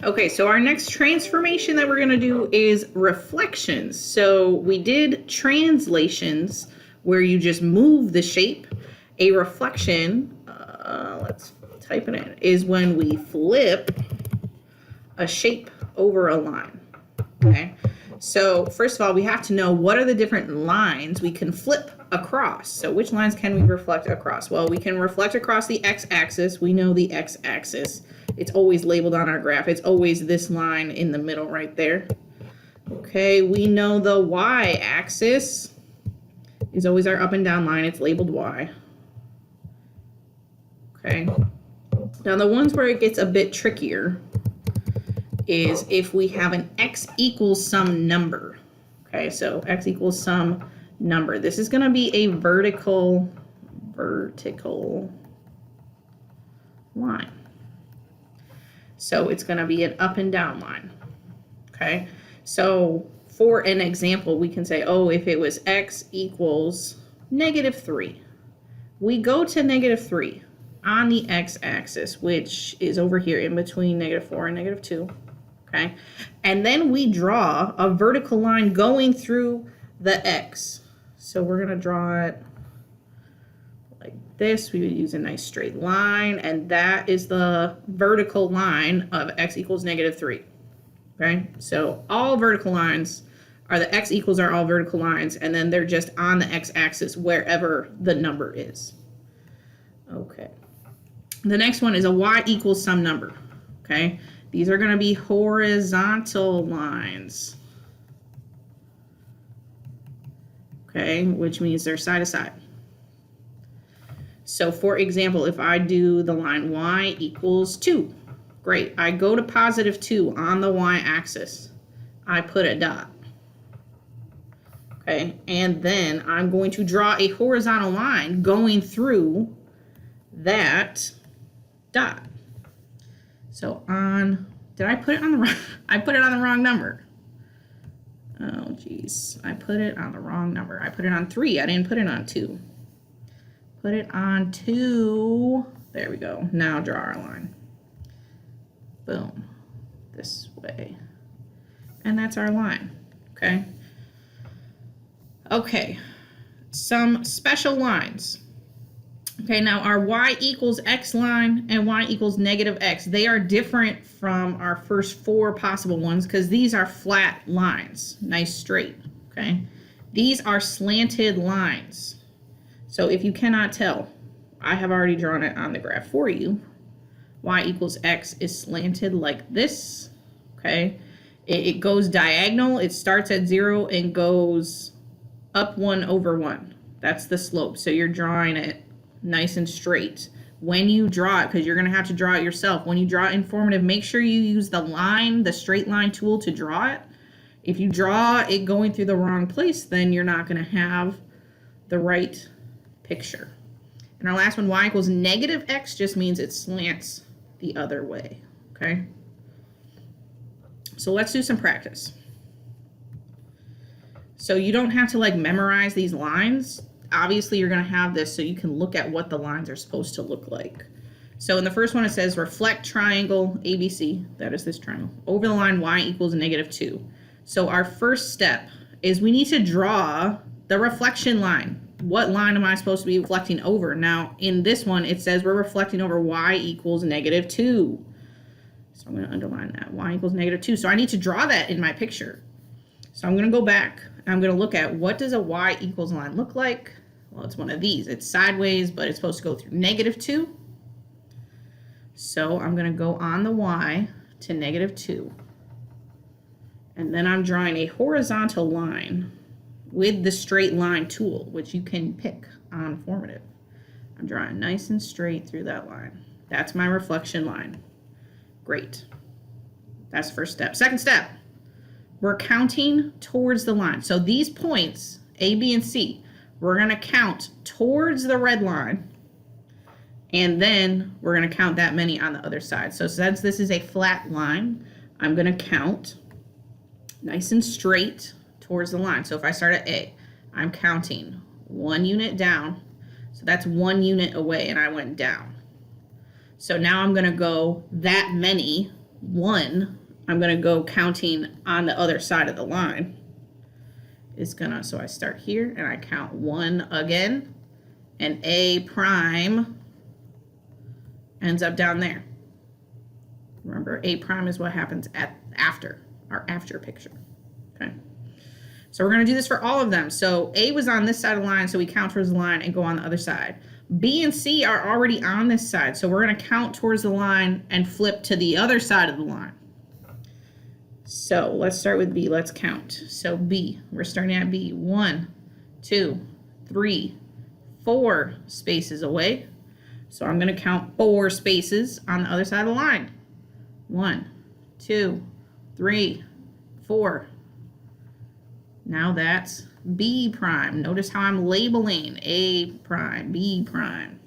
Okay, so our next transformation that we're going to do is reflections. So we did translations where you just move the shape. A reflection, let's type it in, is when we flip a shape over a line. Okay, so first of all, we have to know what are the different lines we can flip across. So which lines can we reflect across? Well, we can reflect across the x-axis. We know the x-axis. It's always labeled on our graph. It's always this line in the middle right there. Okay, we know the y-axis is always our up and down line. It's labeled y. Okay, now the ones where it gets a bit trickier is if we have an x equals some number. Okay, so x equals some number. This is going to be a vertical line. So it's going to be an up and down line. Okay, so for an example, we can say, oh, if it was x equals -3, we go to -3 on the x-axis, which is over here in between -4 and -2. Okay, and then we draw a vertical line going through the x. So we're going to draw it like this. We would use a nice straight line, and that is the vertical line of x equals -3. Okay, so all vertical lines are the x equals are all vertical lines, and then they're just on the x-axis wherever the number is. Okay, the next one is a y equals some number. Okay, these are going to be horizontal lines. Okay, which means they're side to side. So for example, if I do the line y equals 2, great. I go to +2 on the y-axis. I put a dot. Okay, and then I'm going to draw a horizontal line going through that dot. So did I put it on the wrong, I put it on the wrong number. Oh, geez. I put it on the wrong number. I put it on 3. I didn't put it on 2. Put it on 2. There we go. Now draw our line. Boom. This way. And that's our line. Okay. Okay. Some special lines. Okay, now our y equals x line and y equals -x, they are different from our first 4 possible ones because these are flat lines, nice straight, okay? These are slanted lines. So if you cannot tell, I have already drawn it on the graph for you. Y equals x is slanted like this, okay? It goes diagonal, it starts at 0 and goes up 1/1. That's the slope, so you're drawing it nice and straight. When you draw it, because you're going to have to draw it yourself, when you draw it informative, make sure you use the straight line tool to draw it. If you draw it going through the wrong place, then you're not going to have the right picture. And our last one, y equals -x, just means it slants the other way, okay? So let's do some practice. So you don't have to memorize these lines. Obviously, you're going to have this so you can look at what the lines are supposed to look like. So in the first one, it says reflect triangle ABC, that is this triangle, over the line y equals -2. So our first step is we need to draw the reflection line. What line am I supposed to be reflecting over? Now, in this one, it says we're reflecting over y equals -2. So I'm going to underline that, y equals -2. So I need to draw that in my picture. So I'm going to go back. I'm going to look at what does a y equals line look like. Well, it's one of these. It's sideways, but it's supposed to go through -2. So I'm going to go on the y to -2. And then I'm drawing a horizontal line with the straight line tool, which you can pick on formative. I'm drawing nice and straight through that line. That's my reflection line. Great. That's the first step. Second step. We're counting towards the line. So these points, A, B, and C, we're going to count towards the red line, and then we're going to count that many on the other side. So since this is a flat line, I'm going to count nice and straight towards the line. So if I start at A, I'm counting 1 unit down. So that's 1 unit away, and I went down. So now I'm going to go that many 1, I'm going to go counting on the other side of the line. Is gonna, so I start here and I count 1 again, and A prime ends up down there. Remember, A prime is what happens after our after picture. Okay. So we're going to do this for all of them. So A was on this side of the line, so we count towards the line and go on the other side. B and C are already on this side, so we're going to count towards the line and flip to the other side of the line. So let's start with B. Let's count. So B, we're starting at B. 1, 2, 3, 4 spaces away. So I'm going to count 4 spaces on the other side of the line. 1, 2, 3, 4. Now that's B prime. Notice how I'm labeling A prime, B prime.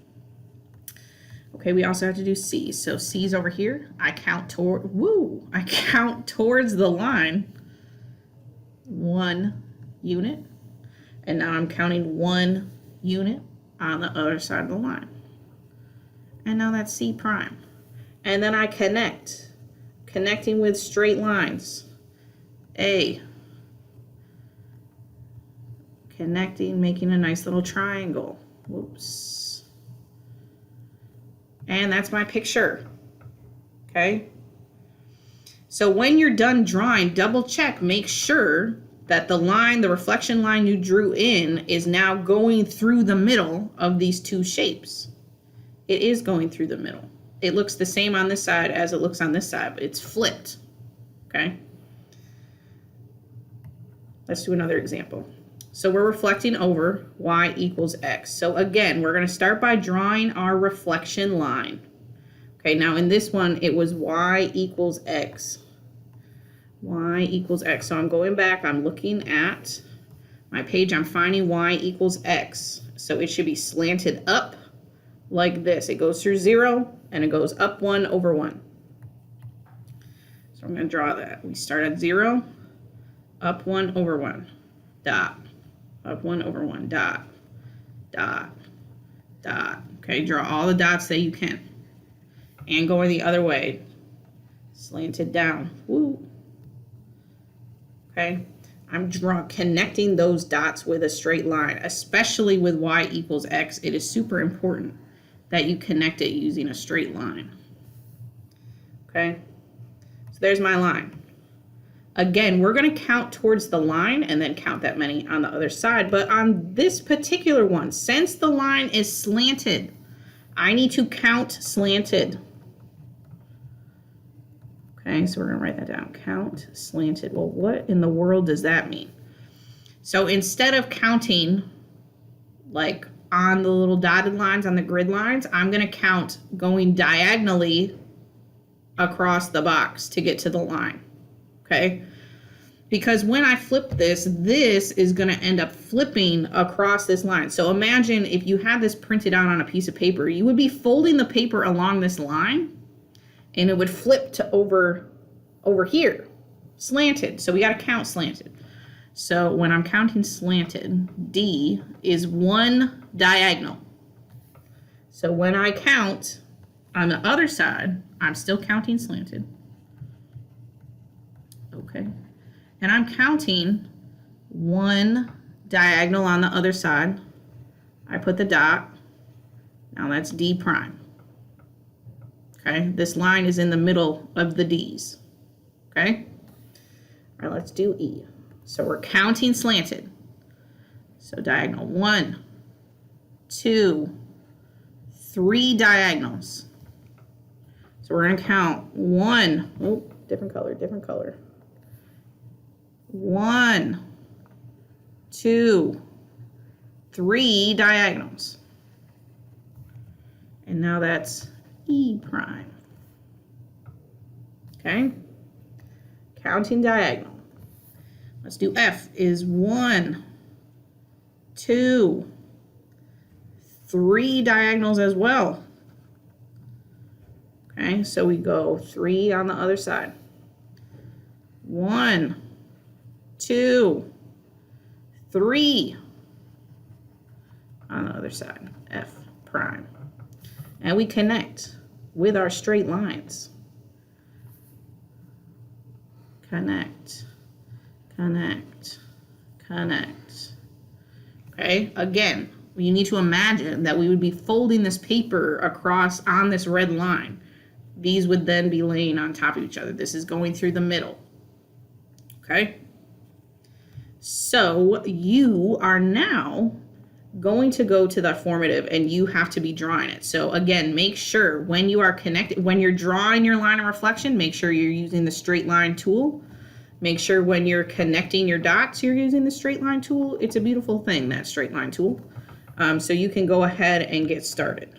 Okay, we also have to do C. So C's over here. I count towards the line 1 unit. And now I'm counting 1 unit on the other side of the line. And now that's C prime. And then I connecting with straight lines. A, connecting, making a nice little triangle. Whoops. And that's my picture. Okay. So when you're done drawing, double check, make sure that the line, the reflection line you drew in, is now going through the middle of these 2 shapes. It is going through the middle. It looks the same on this side as it looks on this side, but it's flipped. Okay. Let's do another example. So we're reflecting over y equals x. So again, we're going to start by drawing our reflection line. Okay, now in this one, it was y equals x. Y equals x. So I'm going back, I'm looking at my page, I'm finding y equals x. So it should be slanted up like this. It goes through 0 and it goes up 1 over 1. So I'm going to draw that. We start at 0, up 1 over 1, dot. Up 1 over 1, dot, dot, dot. Okay, draw all the dots that you can. And going the other way. Slanted down. Woo. Okay, I'm connecting those dots with a straight line, especially with y equals x. It is super important that you connect it using a straight line. Okay, so there's my line. Again, we're going to count towards the line and then count that many on the other side. But on this particular one, since the line is slanted, I need to count slanted. Okay, so we're going to write that down. Count slanted. Well, what in the world does that mean? So instead of counting like on the little dotted lines, on the grid lines, I'm going to count going diagonally across the box to get to the line. Okay, because when I flip this, this is going to end up flipping across this line. So imagine if you had this printed out on a piece of paper, you would be folding the paper along this line and it would flip to over here, slanted. So we got to count slanted. So when I'm counting slanted, D is 1 diagonal. So when I count on the other side, I'm still counting slanted. Okay, and I'm counting 1 diagonal on the other side. I put the dot. Now that's D prime. Okay, this line is in the middle of the D's. Okay, all right, let's do E. So we're counting slanted. So diagonal 1, 2, 3 diagonals. So we're going to count 1. Oh, different color, different color. 1, 2, 3 diagonals. And now that's E prime. Okay, counting diagonal. Let's do F is 1, 2, 3 diagonals as well. Okay, so we go 3 on the other side. 1, 2, 3 on the other side, F prime. And we connect with our straight lines. connect, connect, connect. Okay, again, you need to imagine that we would be folding this paper across on this red line. These would then be laying on top of each other. This is going through the middle. Okay, so you are now going to go to the formative and you have to be drawing it. So again, make sure when you are connected, when you're drawing your line of reflection, make sure you're using the straight line tool. Make sure when you're connecting your dots, you're using the straight line tool. It's a beautiful thing, that straight line tool. So you can go ahead and get started.